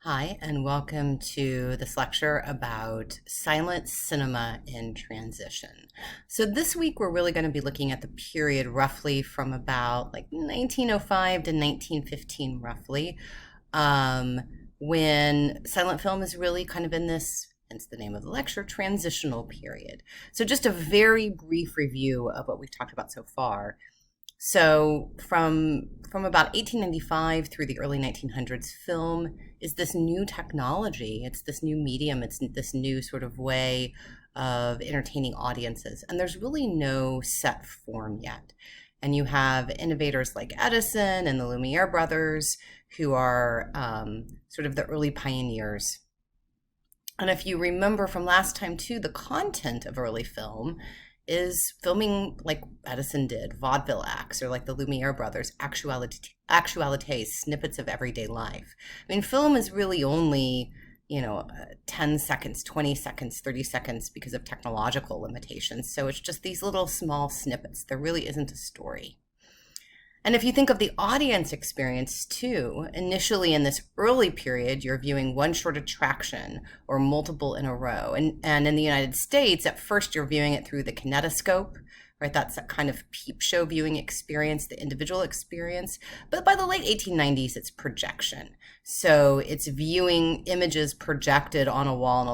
Hi, and welcome to this lecture about silent cinema in transition. So this week we're really going to be looking at the period roughly from about like 1905 to 1915 roughly, when silent film is really kind of in this, hence the name of the lecture, transitional period. So just a very brief review of what we've talked about so far. So from about 1895 through the early 1900s, film is this new technology. It's this new medium. It's this new sort of way of entertaining audiences. And there's really no set form yet. And you have innovators like Edison and the Lumiere brothers who are sort of the early pioneers. And if you remember from last time too, the content of early film is filming like Edison did, vaudeville acts, or like the Lumiere brothers, actualités, snippets of everyday life. I mean, film is really only, 10 seconds, 20 seconds, 30 seconds because of technological limitations. So it's just these little small snippets. There really isn't a story. And if you think of the audience experience too, initially in this early period, you're viewing one short attraction or multiple in a row. And in the United States, at first you're viewing it through the kinetoscope, right? That's that kind of peep show viewing experience, the individual experience. But by the late 1890s, it's projection. So it's viewing images projected on a wall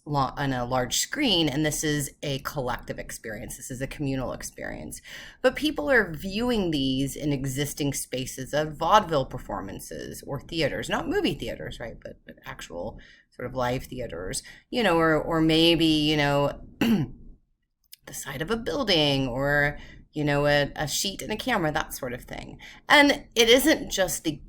on a large screen, and this is a collective experience. This is a communal experience. But people are viewing these in existing spaces of vaudeville performances or theaters, not movie theaters, right? But actual sort of live theaters, or maybe, the side of a building or a sheet and a camera, that sort of thing. And it isn't just the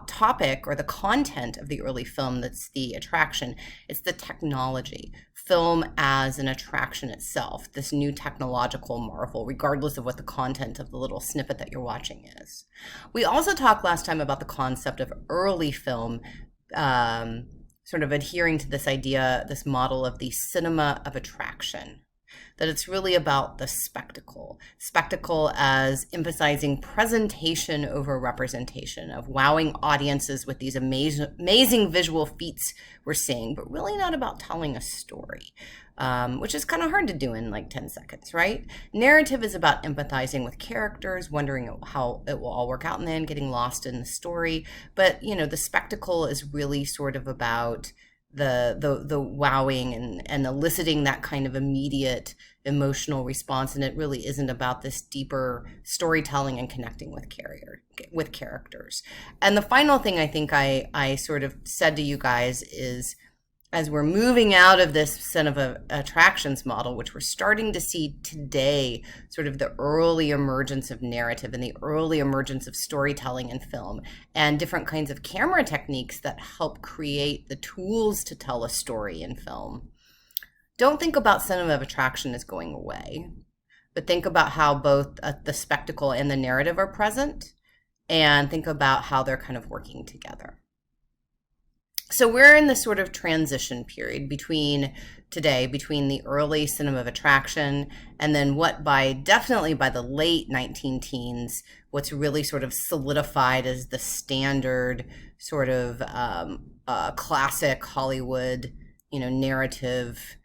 topic or the content of the early film that's the attraction, it's the technology. Film as an attraction itself, this new technological marvel, regardless of what the content of the little snippet that you're watching is. We also talked last time about the concept of early film, sort of adhering to this idea, this model of the cinema of attraction. That it's really about the spectacle as emphasizing presentation over representation, of wowing audiences with these amazing visual feats we're seeing, but really not about telling a story, which is kind of hard to do in like 10 seconds, right? Narrative is about empathizing with characters, wondering how it will all work out in the end, getting lost in the story. But, the spectacle is really sort of about the wowing and eliciting that kind of immediate emotional response, and it really isn't about this deeper storytelling and connecting with characters. And the final thing I think I sort of said to you guys is, as we're moving out of this cinema attractions model, which we're starting to see today, sort of the early emergence of narrative and the early emergence of storytelling in film and different kinds of camera techniques that help create the tools to tell a story in film. Don't think about cinema of attraction as going away, but think about how both the spectacle and the narrative are present, and think about how they're kind of working together. So we're in this sort of transition period between the early cinema of attraction and then definitely by the late 19-teens, what's really sort of solidified as the standard sort of classic Hollywood, narrative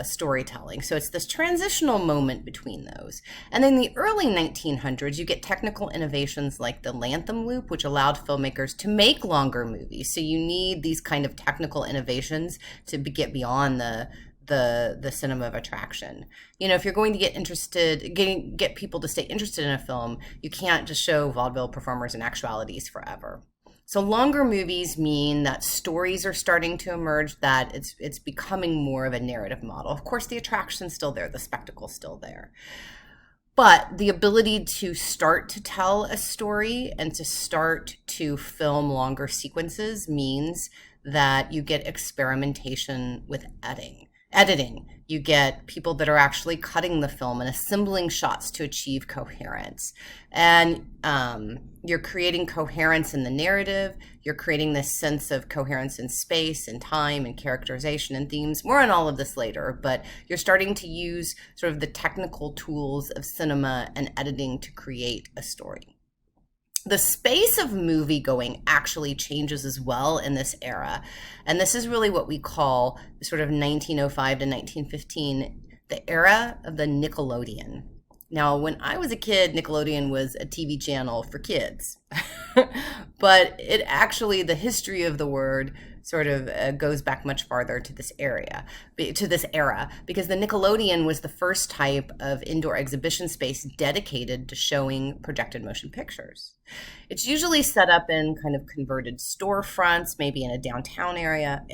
storytelling. So it's this transitional moment between those. And then the early 1900s, you get technical innovations like the Lantham loop, which allowed filmmakers to make longer movies. So you need these kind of technical innovations to get beyond the cinema of attraction. If you're going to get people to stay interested in a film, you can't just show vaudeville performers and actualities forever. So longer movies mean that stories are starting to emerge, that it's becoming more of a narrative model. Of course, the attraction's still there, the spectacle's still there. But the ability to start to tell a story and to start to film longer sequences means that you get experimentation with editing. You get people that are actually cutting the film and assembling shots to achieve coherence. And you're creating coherence in the narrative. You're creating this sense of coherence in space and time and characterization and themes. More on all of this later, but you're starting to use sort of the technical tools of cinema and editing to create a story. The space of movie going actually changes as well in this era. And this is really what we call sort of 1905 to 1915, the era of the Nickelodeon. Now, when I was a kid, Nickelodeon was a TV channel for kids. But it actually, the history of the word sort of goes back much farther to this era, because the Nickelodeon was the first type of indoor exhibition space dedicated to showing projected motion pictures. It's usually set up in kind of converted storefronts, maybe in a downtown area.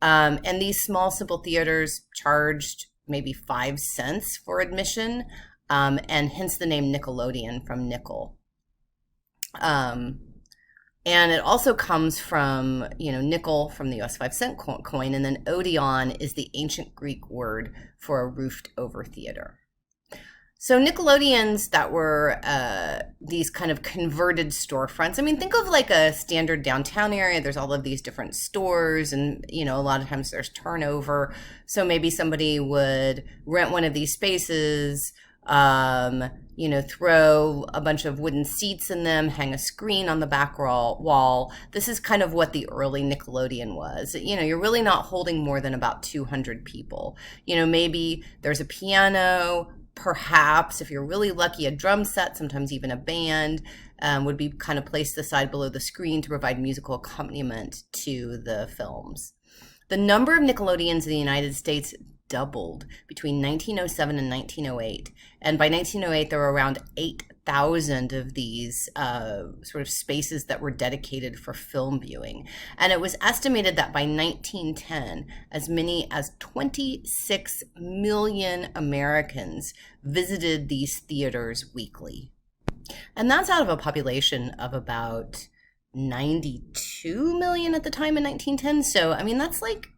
And these small, simple theaters charged maybe 5 cents for admission, and hence the name Nickelodeon from nickel. And it also comes from, nickel from the US 5 cent coin, and then Odeon is the ancient Greek word for a roofed over theater. So Nickelodeons that were these kind of converted storefronts. I mean, think of like a standard downtown area. There's all of these different stores, and a lot of times there's turnover. So maybe somebody would rent one of these spaces, throw a bunch of wooden seats in them, hang a screen on the back wall. This is kind of what the early Nickelodeon was. You're really not holding more than about 200 people. Maybe there's a piano, perhaps, if you're really lucky, a drum set, sometimes even a band would be kind of placed aside below the screen to provide musical accompaniment to the films. The number of Nickelodeons in the United States doubled between 1907 and 1908. And by 1908, there were around 8,000 of these sort of spaces that were dedicated for film viewing. And it was estimated that by 1910, as many as 26 million Americans visited these theaters weekly. And that's out of a population of about 92 million at the time in 1910. So, I mean, that's like,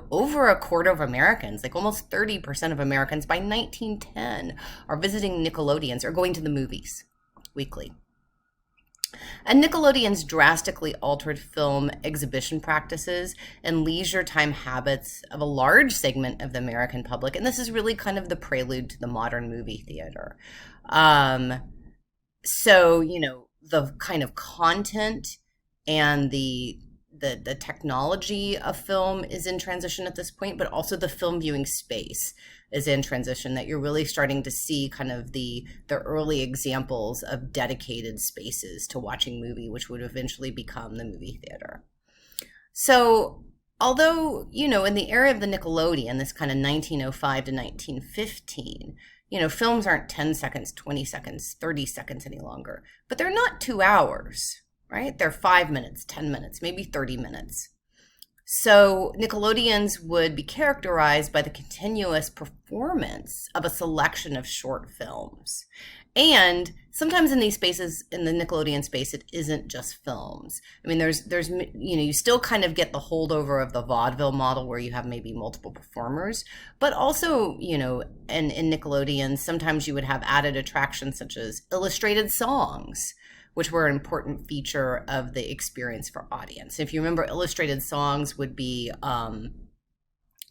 over a quarter of Americans, like almost 30% of Americans by 1910 are visiting Nickelodeons or going to the movies weekly. And Nickelodeons drastically altered film exhibition practices and leisure time habits of a large segment of the American public. And this is really kind of the prelude to the modern movie theater. So, the kind of content and the technology of film is in transition at this point, but also the film viewing space is in transition, that you're really starting to see kind of the early examples of dedicated spaces to watching movie, which would eventually become the movie theater. So although, in the era of the Nickelodeon, this kind of 1905 to 1915, films aren't 10 seconds, 20 seconds, 30 seconds any longer, but they're not 2 hours. Right? They're 5 minutes, 10 minutes, maybe 30 minutes. So Nickelodeons would be characterized by the continuous performance of a selection of short films. And sometimes in these spaces, in the Nickelodeon space, it isn't just films. I mean, there's you still kind of get the holdover of the vaudeville model where you have maybe multiple performers, but also, in Nickelodeon, sometimes you would have added attractions such as illustrated songs, which were an important feature of the experience for audience. If you remember, illustrated songs would be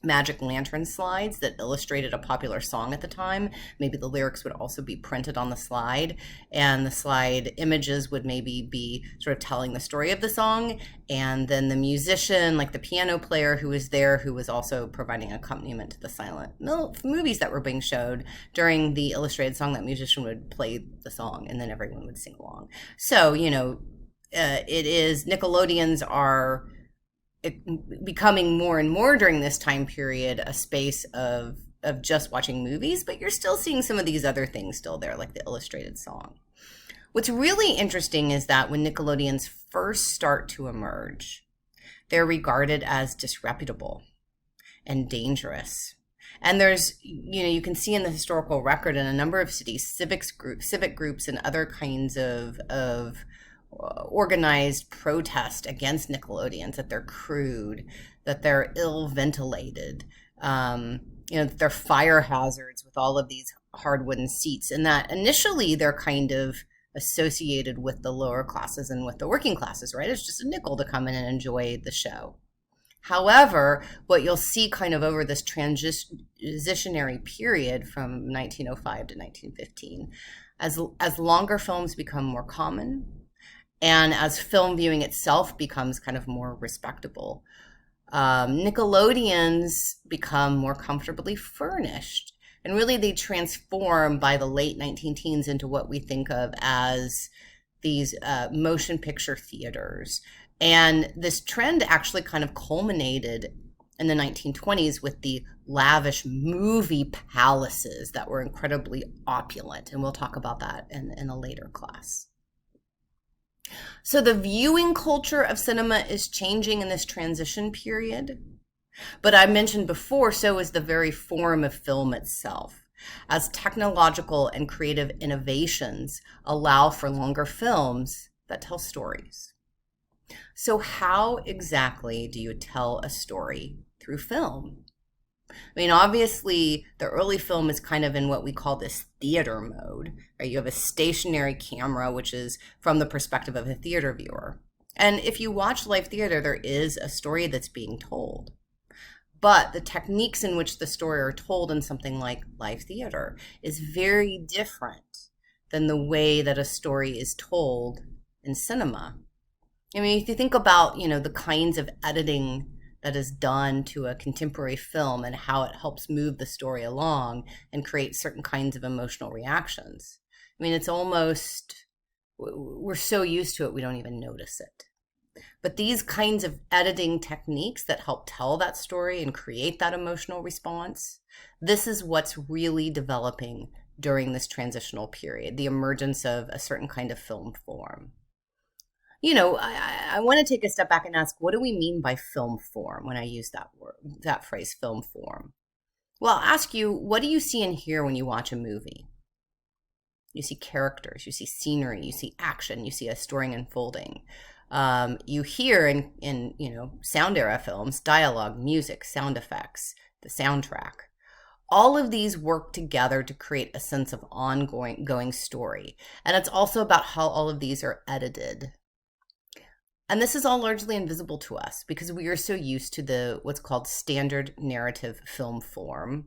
magic lantern slides that illustrated a popular song at the time. Maybe the lyrics would also be printed on the slide, and the slide images would maybe be sort of telling the story of the song, and then the musician, like the piano player who was there, who was also providing accompaniment to the silent movies that were being showed during the illustrated song, that musician would play the song and then everyone would sing along. So, it is, Nickelodeons are becoming more and more during this time period a space of just watching movies, but you're still seeing some of these other things still there, like the illustrated song. What's really interesting is that when Nickelodeons first start to emerge, they're regarded as disreputable and dangerous. And there's, you can see in the historical record in a number of cities, civic groups and other kinds of organized protest against Nickelodeons, that they're crude, that they're ill-ventilated, that they're fire hazards with all of these hard wooden seats, and that initially they're kind of associated with the lower classes and with the working classes, right? It's just a nickel to come in and enjoy the show. However, what you'll see kind of over this transitionary period from 1905 to 1915, As longer films become more common, and as film viewing itself becomes kind of more respectable, Nickelodeons become more comfortably furnished. And really, they transform by the late 19 teens into what we think of as these motion picture theaters. And this trend actually kind of culminated in the 1920s with the lavish movie palaces that were incredibly opulent. And we'll talk about that in a later class. So the viewing culture of cinema is changing in this transition period. But I mentioned before, so is the very form of film itself, as technological and creative innovations allow for longer films that tell stories. So how exactly do you tell a story through film? I mean, obviously, the early film is kind of in what we call this theater mode, right? You have a stationary camera, which is from the perspective of a theater viewer. And if you watch live theater, there is a story that's being told. But the techniques in which the story are told in something like live theater is very different than the way that a story is told in cinema. I mean, if you think about, the kinds of editing that is done to a contemporary film and how it helps move the story along and create certain kinds of emotional reactions. I mean, it's almost, we're so used to it, we don't even notice it. But these kinds of editing techniques that help tell that story and create that emotional response, this is what's really developing during this transitional period, the emergence of a certain kind of film form. I want to take a step back and ask, what do we mean by film form when I use that phrase, film form? Well, I'll ask you, what do you see and hear when you watch a movie? You see characters, you see scenery, you see action, you see a story unfolding. You hear in sound era films, dialogue, music, sound effects, the soundtrack. All of these work together to create a sense of ongoing story. And it's also about how all of these are edited. And this is all largely invisible to us because we are so used to what's called standard narrative film form.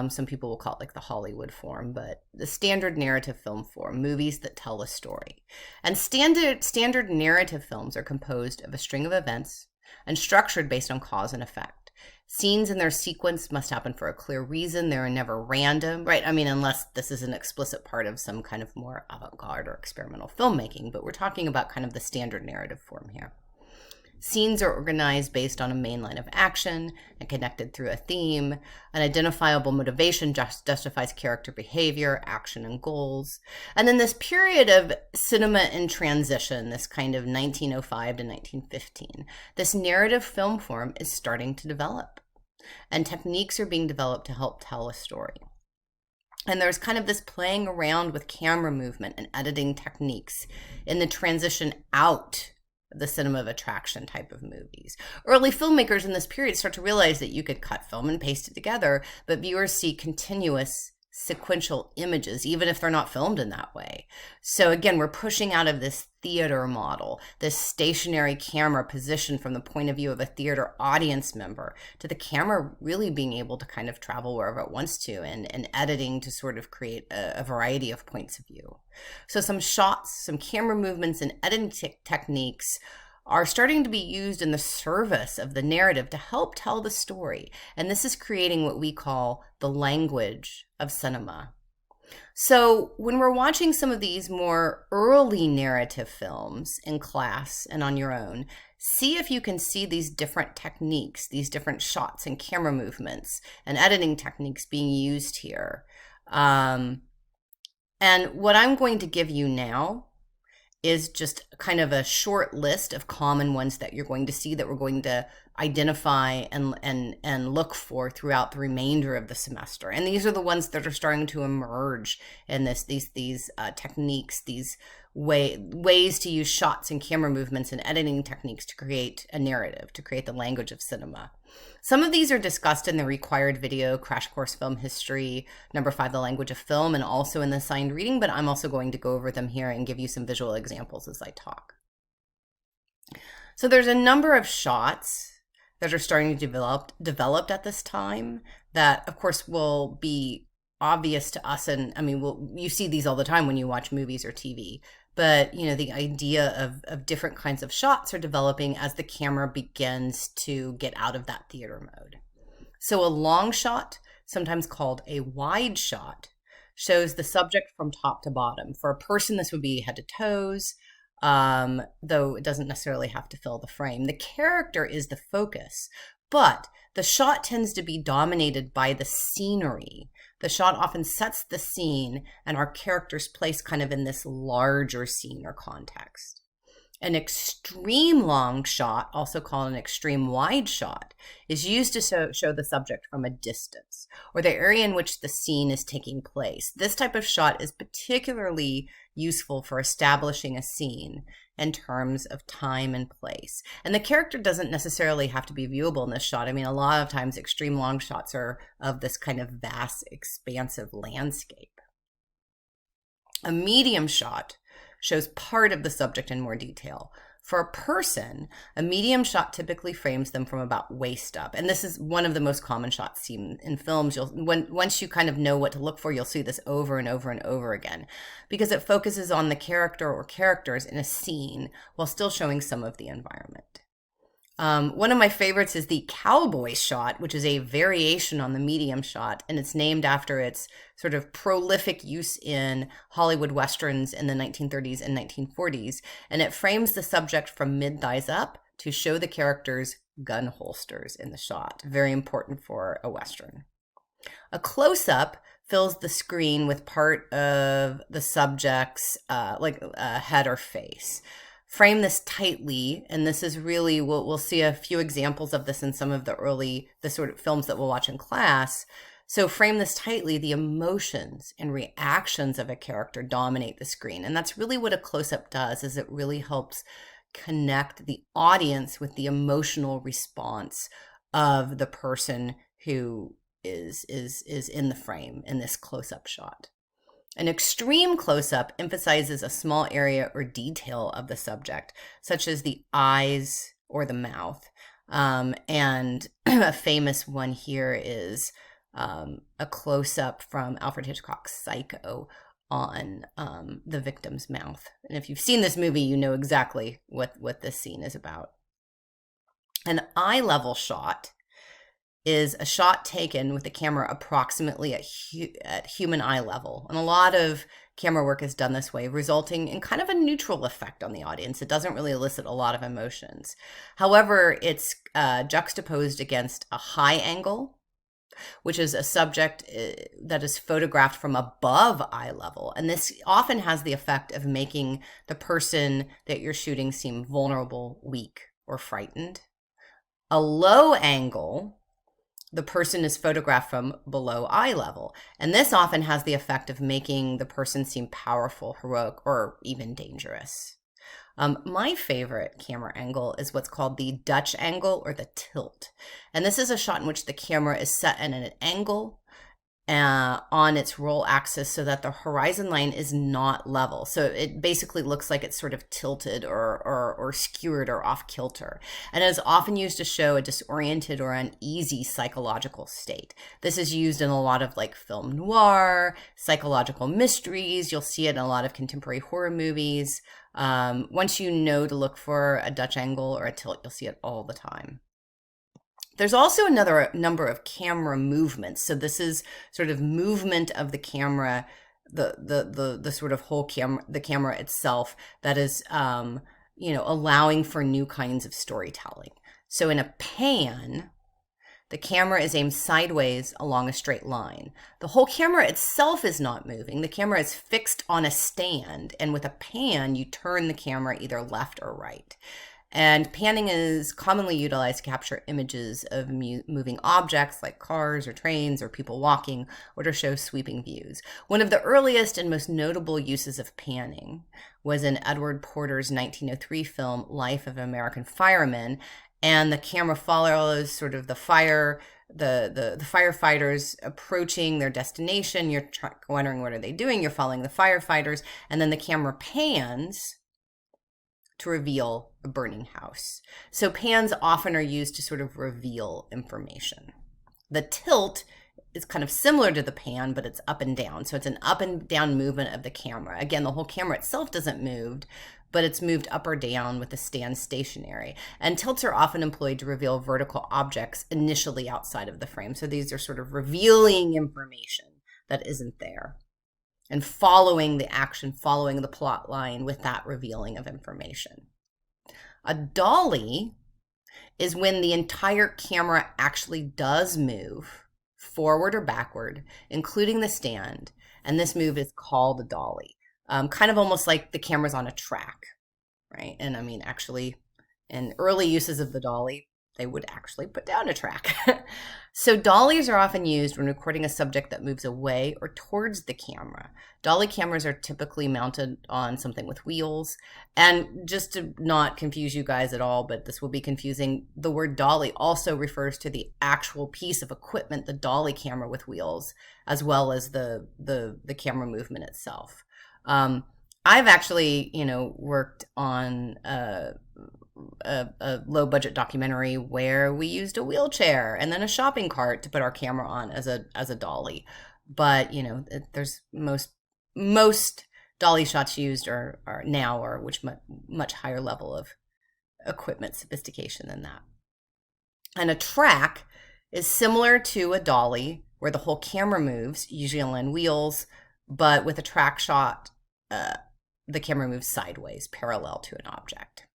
Some people will call it like the Hollywood form, but the standard narrative film form, movies that tell a story. And standard narrative films are composed of a string of events and structured based on cause and effect. Scenes in their sequence must happen for a clear reason. They're never random, right? I mean, unless this is an explicit part of some kind of more avant-garde or experimental filmmaking, but we're talking about kind of the standard narrative form here. Scenes are organized based on a main line of action and connected through a theme. An identifiable motivation justifies character behavior, action, and goals. And then this period of cinema in transition, this kind of 1905 to 1915, this narrative film form is starting to develop. And techniques are being developed to help tell a story. And there's kind of this playing around with camera movement and editing techniques in the transition out the cinema of attraction type of movies. Early filmmakers in this period start to realize that you could cut film and paste it together, but viewers see continuous sequential images, even if they're not filmed in that way. So again, we're pushing out of this theater model, this stationary camera position from the point of view of a theater audience member, to the camera really being able to kind of travel wherever it wants to, and editing to sort of create a variety of points of view. So some shots, some camera movements, and editing techniques are starting to be used in the service of the narrative to help tell the story. And this is creating what we call the language of cinema. So when we're watching some of these more early narrative films in class and on your own, see if you can see these different techniques, these different shots and camera movements and editing techniques being used here. And what I'm going to give you now is just kind of a short list of common ones that you're going to see, that we're going to identify and look for throughout the remainder of the semester. And these are the ones that are starting to emerge in these techniques, these ways to use shots and camera movements and editing techniques to create a narrative, to create the language of cinema. Some of these are discussed in the required video, Crash Course Film History, number 5, The Language of Film, and also in the assigned reading, but I'm also going to go over them here and give you some visual examples as I talk. So there's a number of shots that are starting to developed at this time that, of course, will be obvious to us, and I mean, you see these all the time when you watch movies or TV. But the idea of different kinds of shots are developing as the camera begins to get out of that theater mode. So a long shot, sometimes called a wide shot, shows the subject from top to bottom. For a person, this would be head to toes, though it doesn't necessarily have to fill the frame. The character is the focus, but the shot tends to be dominated by the scenery. The shot often sets the scene, and our character's placed kind of in this larger scene or context. An extreme long shot, also called an extreme wide shot, is used to show the subject from a distance, or the area in which the scene is taking place. This type of shot is particularly useful for establishing a scene in terms of time and place. And the character doesn't necessarily have to be viewable in this shot. I mean, a lot of times extreme long shots are of this kind of vast, expansive landscape. A medium shot shows part of the subject in more detail. For a person, a medium shot typically frames them from about waist up. And this is one of the most common shots seen in films. Once you kind of know what to look for, you'll see this over and over and over again, because it focuses on the character or characters in a scene while still showing some of the environment. One of my favorites is the cowboy shot, which is a variation on the medium shot, and it's named after its sort of prolific use in Hollywood westerns in the 1930s and 1940s, and it frames the subject from mid-thighs up to show the character's gun holsters in the shot. Very important for a western. A close-up fills the screen with part of the subject's head or face. Frame this tightly, and this is really, we'll see a few examples of this in some of the sort of films that we'll watch in class. So frame this tightly, the emotions and reactions of a character dominate the screen. And that's really what a close-up does, is it really helps connect the audience with the emotional response of the person who is in the frame in this close-up shot. An extreme close-up emphasizes a small area or detail of the subject, such as the eyes or the mouth. And a famous one here is a close-up from Alfred Hitchcock's Psycho on the victim's mouth. And if you've seen this movie, you know exactly what this scene is about. An eye-level shot is a shot taken with the camera approximately at human eye level. And a lot of camera work is done this way, resulting in kind of a neutral effect on the audience. It doesn't really elicit a lot of emotions. However, it's juxtaposed against a high angle, which is a subject that is photographed from above eye level. And this often has the effect of making the person that you're shooting seem vulnerable, weak, or frightened. A low angle, the person is photographed from below eye level. And this often has the effect of making the person seem powerful, heroic, or even dangerous. My favorite camera angle is what's called the Dutch angle or the tilt. And this is a shot in which the camera is set at an angle on its roll axis so that the horizon line is not level. So it basically looks like it's sort of tilted or skewered or off kilter. And it is often used to show a disoriented or uneasy psychological state. This is used in a lot of like film noir, psychological mysteries. You'll see it in a lot of contemporary horror movies. Once you know to look for a Dutch angle or a tilt, you'll see it all the time. There's also another number of camera movements. So this is sort of movement of the camera, the sort of whole camera, the camera itself that is, allowing for new kinds of storytelling. So in a pan, the camera is aimed sideways along a straight line. The whole camera itself is not moving. The camera is fixed on a stand, and with a pan, you turn the camera either left or right. And panning is commonly utilized to capture images of moving objects like cars or trains or people walking, or to show sweeping views. One of the earliest and most notable uses of panning was in Edward Porter's 1903 film, Life of American Firemen. And the camera follows sort of the firefighters approaching their destination. You're wondering, what are they doing? You're following the firefighters. And then the camera pans to reveal a burning house. So pans often are used to sort of reveal information. The tilt is kind of similar to the pan, but it's up and down. So it's an up and down movement of the camera. Again, the whole camera itself doesn't move, but it's moved up or down with the stand stationary. And tilts are often employed to reveal vertical objects initially outside of the frame. So these are sort of revealing information that isn't there, and following the action, following the plot line with that revealing of information. A dolly is when the entire camera actually does move forward or backward, including the stand, and this move is called a dolly. Kind of almost like the camera's on a track, right? And I mean, actually, in early uses of the dolly, they would actually put down a track. So dollies are often used when recording a subject that moves away or towards the camera. Dolly cameras are typically mounted on something with wheels. And just to not confuse you guys at all, but this will be confusing, the word dolly also refers to the actual piece of equipment, the dolly camera with wheels, as well as the camera movement itself. I've actually, worked on a low budget documentary where we used a wheelchair and then a shopping cart to put our camera on as a dolly. But there's most dolly shots used are which much higher level of equipment sophistication than that. And a track is similar to a dolly where the whole camera moves, usually on wheels, but with a track shot, the camera moves sideways, parallel to an object.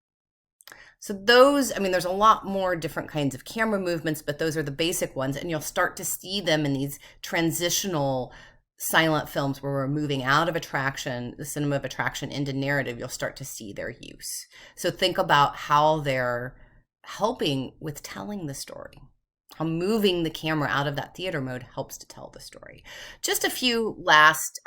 So those, there's a lot more different kinds of camera movements, but those are the basic ones. And you'll start to see them in these transitional silent films where we're moving out of attraction, the cinema of attraction, into narrative. You'll start to see their use. So think about how they're helping with telling the story, how moving the camera out of that theater mode helps to tell the story. Just a few last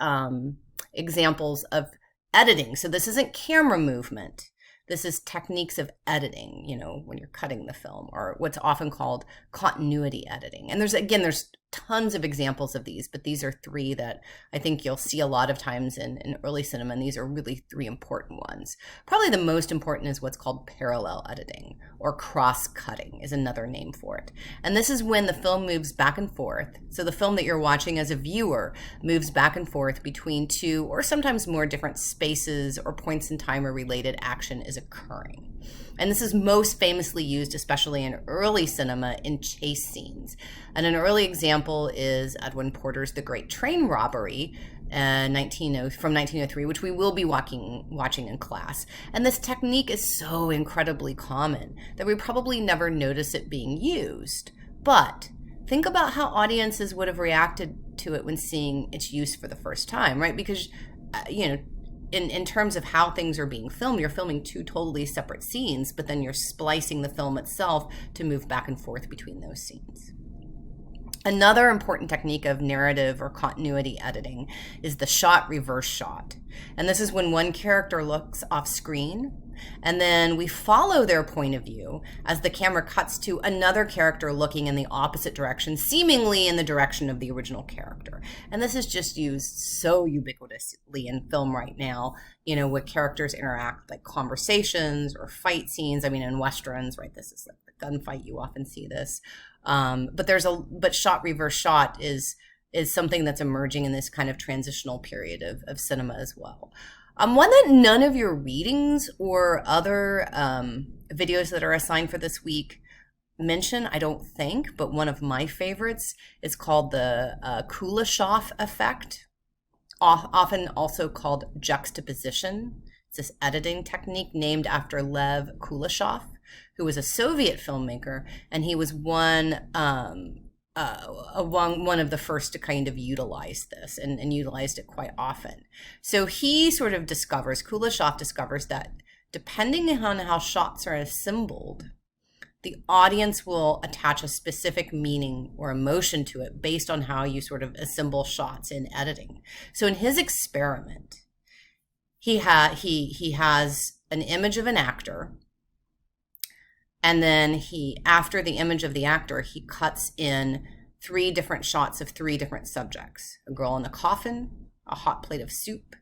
examples of editing. So this isn't camera movement. This is techniques of editing, when you're cutting the film, or what's often called continuity editing. And there's tons of examples of these, but these are three that I think you'll see a lot of times in early cinema, and these are really three important ones. Probably the most important is what's called parallel editing, or cross-cutting is another name for it. And this is when the film moves back and forth. So the film that you're watching as a viewer moves back and forth between two or sometimes more different spaces or points in time where related action is occurring. And this is most famously used, especially in early cinema, in chase scenes. And an early example is Edwin Porter's The Great Train Robbery from 1903, which we will be watching in class. And this technique is so incredibly common that we probably never notice it being used. But think about how audiences would have reacted to it when seeing its use for the first time, right? Because, in terms of how things are being filmed, you're filming two totally separate scenes, but then you're splicing the film itself to move back and forth between those scenes. Another important technique of narrative or continuity editing is the shot reverse shot. And this is when one character looks off screen, and then we follow their point of view as the camera cuts to another character looking in the opposite direction, seemingly in the direction of the original character. And this is just used so ubiquitously in film right now, where characters interact, like conversations or fight scenes. In Westerns, right, this is like the gunfight, you often see this. But shot reverse shot is something that's emerging in this kind of transitional period of cinema as well. One that none of your readings or other videos that are assigned for this week mention, I don't think, but one of my favorites is called the Kuleshov effect, often also called juxtaposition. It's this editing technique named after Lev Kuleshov, who was a Soviet filmmaker, and he was one of the first to kind of utilize this and utilized it quite often. So Kuleshov discovers that depending on how shots are assembled, the audience will attach a specific meaning or emotion to it based on how you sort of assemble shots in editing. So in his experiment, he has an image of an actor, and then after the image of the actor, he cuts in 3 different shots of 3 different subjects: a girl in a coffin, a hot plate of soup,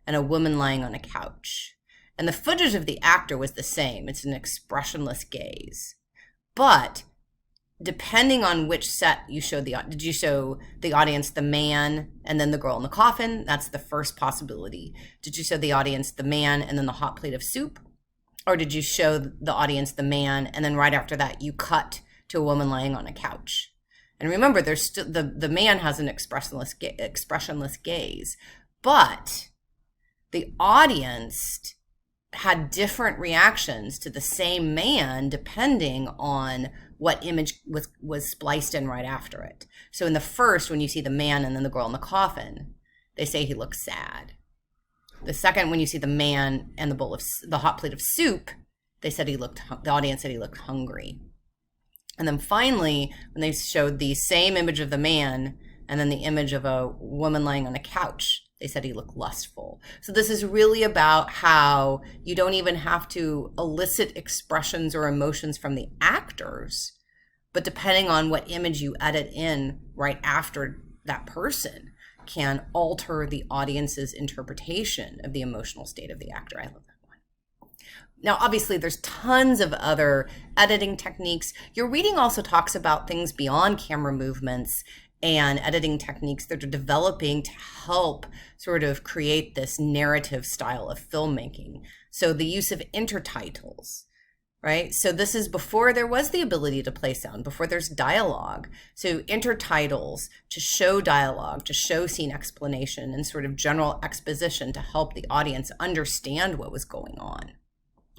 and a woman lying on a couch. And the footage of the actor was the same. It's an expressionless gaze. But depending on which set you showed did you show the audience the man and then the girl in the coffin? That's the first possibility. Did you show the audience the man and then the hot plate of soup? Or did you show the audience the man and then right after that you cut to a woman laying on a couch? And remember, there's still the man has an expressionless gaze, but the audience had different reactions to the same man depending on what image was spliced in right after it. So in the first, when you see the man and then the girl in the coffin, they say he looks sad. The second, when you see the man and the hot plate of soup, the audience said he looked hungry. And then finally, when they showed the same image of the man and then the image of a woman laying on a couch, they said he looked lustful. So this is really about how you don't even have to elicit expressions or emotions from the actors, but depending on what image you edit in right after that person can alter the audience's interpretation of the emotional state of the actor. I love that one. Now, obviously, there's tons of other editing techniques. Your reading also talks about things beyond camera movements and editing techniques that are developing to help sort of create this narrative style of filmmaking. So the use of intertitles, right? So this is before there was the ability to play sound, before there's dialogue. So intertitles to show dialogue, to show scene explanation and sort of general exposition to help the audience understand what was going on.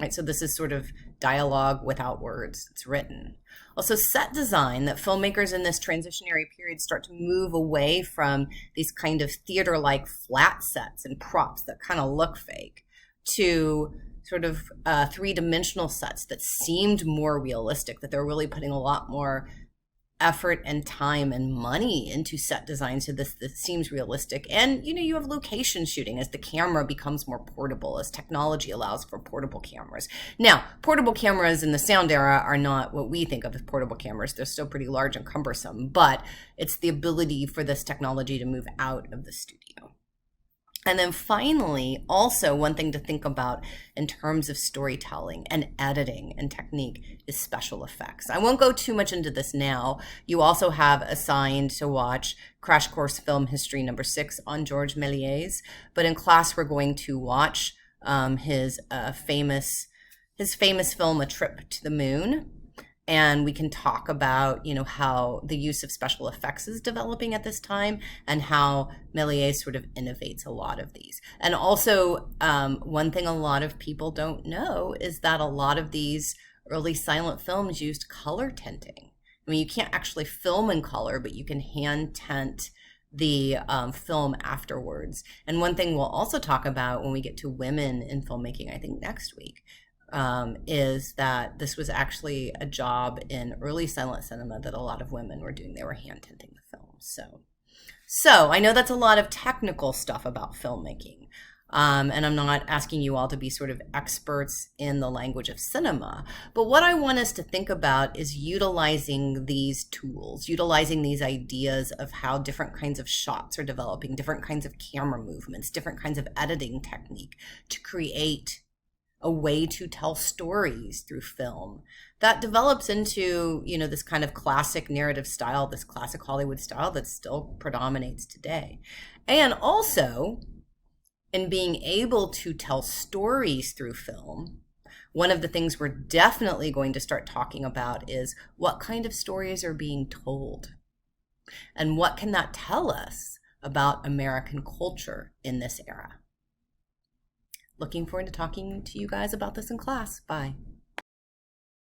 Right, so this is sort of dialogue without words. It's written. Also, set design, that filmmakers in this transitionary period start to move away from these kind of theater-like flat sets and props that kind of look fake to sort of three-dimensional sets that seemed more realistic, that they're really putting a lot more effort and time and money into set design, so this seems realistic. And you have location shooting as the camera becomes more portable, as technology allows for portable cameras. Now, portable cameras in the sound era are not what we think of as portable cameras. They're still pretty large and cumbersome, but it's the ability for this technology to move out of the studio. And then finally, also one thing to think about in terms of storytelling and editing and technique is special effects. I won't go too much into this now. You also have assigned to watch Crash Course Film History number 6 on Georges Méliès, but in class we're going to watch his famous film, A Trip to the Moon. And we can talk about, how the use of special effects is developing at this time and how Méliès sort of innovates a lot of these. And also, one thing a lot of people don't know is that a lot of these early silent films used color tinting. I mean, you can't actually film in color, but you can hand tint the film afterwards. And one thing we'll also talk about when we get to women in filmmaking, I think next week, is that this was actually a job in early silent cinema that a lot of women were doing. They were hand tinting the film. So I know that's a lot of technical stuff about filmmaking. And I'm not asking you all to be sort of experts in the language of cinema, but what I want us to think about is utilizing these tools, utilizing these ideas of how different kinds of shots are developing, different kinds of camera movements, different kinds of editing technique to create a way to tell stories through film that develops into, this kind of classic narrative style, this classic Hollywood style that still predominates today. And also, in being able to tell stories through film, one of the things we're definitely going to start talking about is what kind of stories are being told and what can that tell us about American culture in this era. Looking forward to talking to you guys about this in class. Bye.